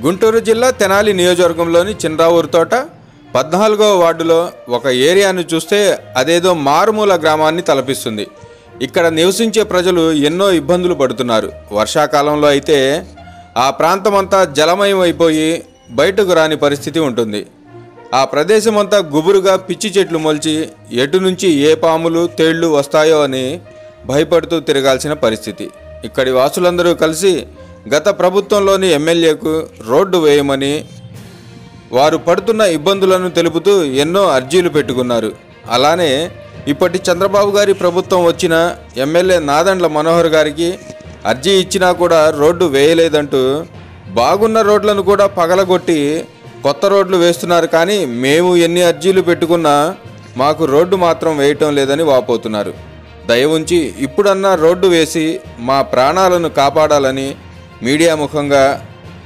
గుంటూరు జిల్లా తెనాలి నియోజకవర్గంలోని చిన్రావూరుతోట 14వ వార్డులో ఒక ఏరియాను చూస్తే అదేదో మారుమూల గ్రామాన్ని తలపిస్తుంది. ఇక్కడ నివసించే ప్రజలు ఎన్నో ఇబ్బందులు పడుతున్నారు. వర్షాకాలంలో అయితే ఆ ప్రాంతమంతా జలమయం అయిపోయి బయటకు రాని పరిస్థితి ఉంటుంది. ఆ ప్రదేశమంతా గుబురుగా పిచ్చి చెట్లు మొలిచి ఎటు నుంచి ఏ పాములు తేళ్లు వస్తాయో అని భయపడుతూ తిరగాల్సిన పరిస్థితి. ఇక్కడి వాసులందరూ కలిసి గత ప్రభుత్వంలోని ఎమ్మెల్యేకు రోడ్డు వేయమని వారు పడుతున్న ఇబ్బందులను తెలుపుతూ ఎన్నో అర్జీలు పెట్టుకున్నారు. అలానే ఇప్పటి చంద్రబాబు గారి ప్రభుత్వం వచ్చిన ఎమ్మెల్యే నాదెండ్ల మనోహర్ గారికి అర్జీ ఇచ్చినా కూడా రోడ్డు వేయలేదంటూ బాగున్న రోడ్లను కూడా పగలగొట్టి కొత్త రోడ్లు వేస్తున్నారు. కానీ మేము ఎన్ని అర్జీలు పెట్టుకున్నా మాకు రోడ్డు మాత్రం వేయటం లేదని వాపోతున్నారు. దయ ఉంచి ఇప్పుడన్నా రోడ్డు వేసి మా ప్రాణాలను కాపాడాలని మీడియా ముఖంగా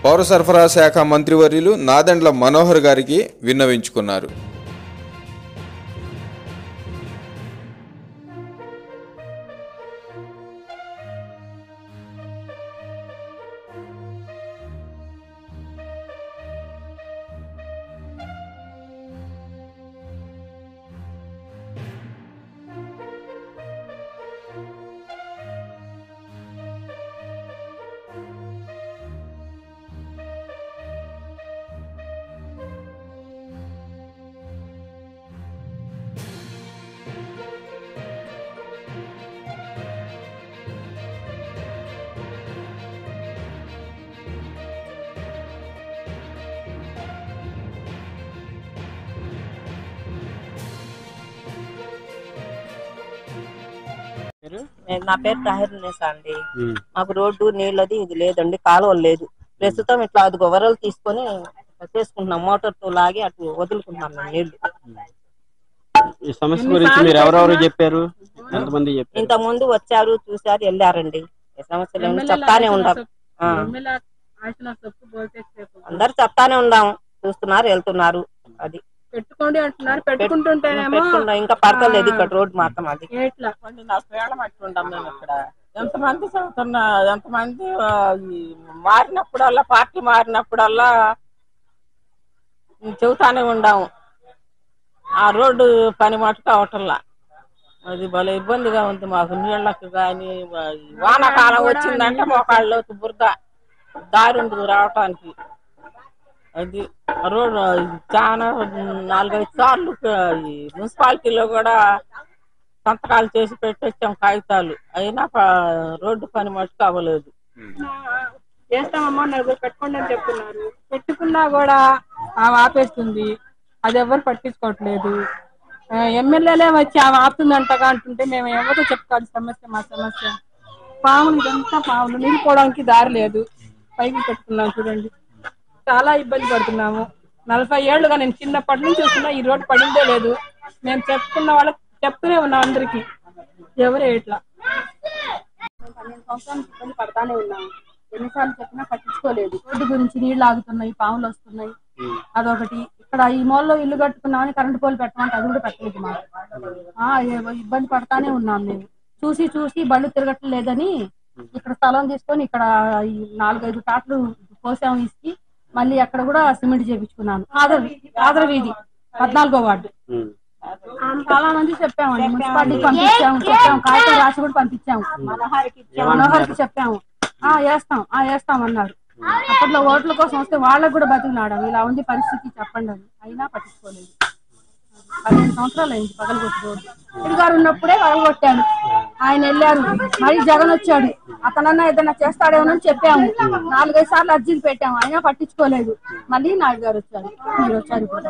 పౌర సరఫరా శాఖ మంత్రివర్యులు నాదెండ్ల మనోహర్ గారికి విన్నవించుకున్నారు. నా పేరు తాహిరునేసా అండి. మాకు రోడ్డు నీళ్ళది ఇది లేదండి, కాలువలు లేదు. ప్రస్తుతం ఇట్లా అది గొర్రెలు తీసుకొని చేసుకుంటున్నాం, మోటార్ తో లాగి అటు వదులుకుంటున్నాం మేము నీళ్లు. ఈ సమస్య గురించి మీరు ఎవరెవరు చెప్పారు? ఇంత ముందు వచ్చారు, చూసారు, వెళ్ళారండి. ఈ సమస్యలు చెప్తానే ఉండాం, అందరు చెప్తానే ఉండాం, చూస్తున్నారు, వెళ్తున్నారు. అది పెట్టుకోండి అంటున్నారు, పెట్టుకుంటుంటేనేమో ఇంకా పడతలేదు ఇక్కడ రోడ్డు మాత్రం. అది ఉండం మేము ఇక్కడ ఎంతమంది చదువుతున్నా, ఎంతమంది మారినప్పుడల్లా, పార్టీ మారినప్పుడల్లా చెబుతానే ఉండాము. ఆ రోడ్డు పని మటుకు అవటంలా అది భలే ఇబ్బందిగా ఉంది మాకు. నీళ్లకు కానీ వానాకాలం వచ్చిందంటే మోకాళ్ళు బురద దారి ఉండదు రావటానికి. అది రోడ్డు చాలా 4-5 సార్లు మున్సిపాలిటీలో కూడా సంతకాలు చేసి పెట్టొచ్చాం కాగితాలు, అయినా రోడ్డు పని మటుకు అవ్వలేదు. చేస్తామమ్మా నలుగురు పెట్టుకోండి అని చెప్తున్నారు, పెట్టుకున్నా కూడా ఆపేస్తుంది. అది ఎవరు పట్టించుకోవట్లేదు. ఎమ్మెల్యేలే వచ్చి ఆమె ఆపుతుందంటగా అంటుంటే మేము ఎవరితో చెప్పుకోవాలి సమస్య. మా సమస్య పాములు, ఇదంతా పాములు, నిలిపోవడానికి దారి లేదు. పైకి పెట్టుకున్నాం చూడండి, చాలా ఇబ్బంది పడుతున్నాము. 40 ఏళ్లుగా నేను చిన్నప్పటి నుంచి చూస్తున్నా, ఈ రోడ్డు పడిందే లేదు. మేము చెప్పుకున్న వాళ్ళకి చెప్తూనే ఉన్నాం, అందరికి ఎవరే ఇట్లా 12 సంవత్సరాల నుంచి ఇబ్బంది పడతానే ఉన్నాము. ఎన్నిసార్లు చెప్పినా పట్టించుకోలేదు. రోడ్డు గురించి నీళ్లు ఆగుతున్నాయి, పాములు వస్తున్నాయి, అదొకటి. ఇక్కడ ఈ మూలలో ఇల్లు కట్టుకున్నామని కరెంటు పోలు పెట్టమంటే అది కూడా పెట్టలేదు మాకు. ఇబ్బంది పడతానే ఉన్నాం మేము. చూసి బళ్ళు తిరగట్లేదని ఇక్కడ స్థలం తీసుకొని ఇక్కడ 4-5 టాట్లు కోసాము ఇసుకి. మళ్ళీ అక్కడ కూడా సిమెంట్ చేపించుకున్నాను. ఆదర వీధి 14వ వార్డు. చాలా మంది చెప్పామండి, మున్సిపాలిటీకి చెప్పాము, కాగితం రాసి కూడా పంపించాము, మనోహర్కి చెప్పాము. వేస్తాం అన్నారు. అప్పట్లో ఓట్ల కోసం వస్తే వాళ్ళకు కూడా బతికినాడు, ఇలా ఉంది పరిస్థితి చెప్పండి అని. అయినా పట్టించుకోలేదు. 15 సంవత్సరాలు అయింది పగలగొట్టి రోడ్డు. గారు ఉన్నప్పుడే పగలగొట్టాను, ఆయన వెళ్ళారు. మళ్ళీ జగన్ వచ్చాడు, అతనన్నా ఏదైనా చేస్తాడేమోనని చెప్పాము. 4-5 సార్లు అర్జీలు పెట్టాము, అయినా పట్టించుకోలేదు. మళ్ళీ నాయుడు గారు వచ్చారు, మీరు వచ్చారు ఇప్పుడు.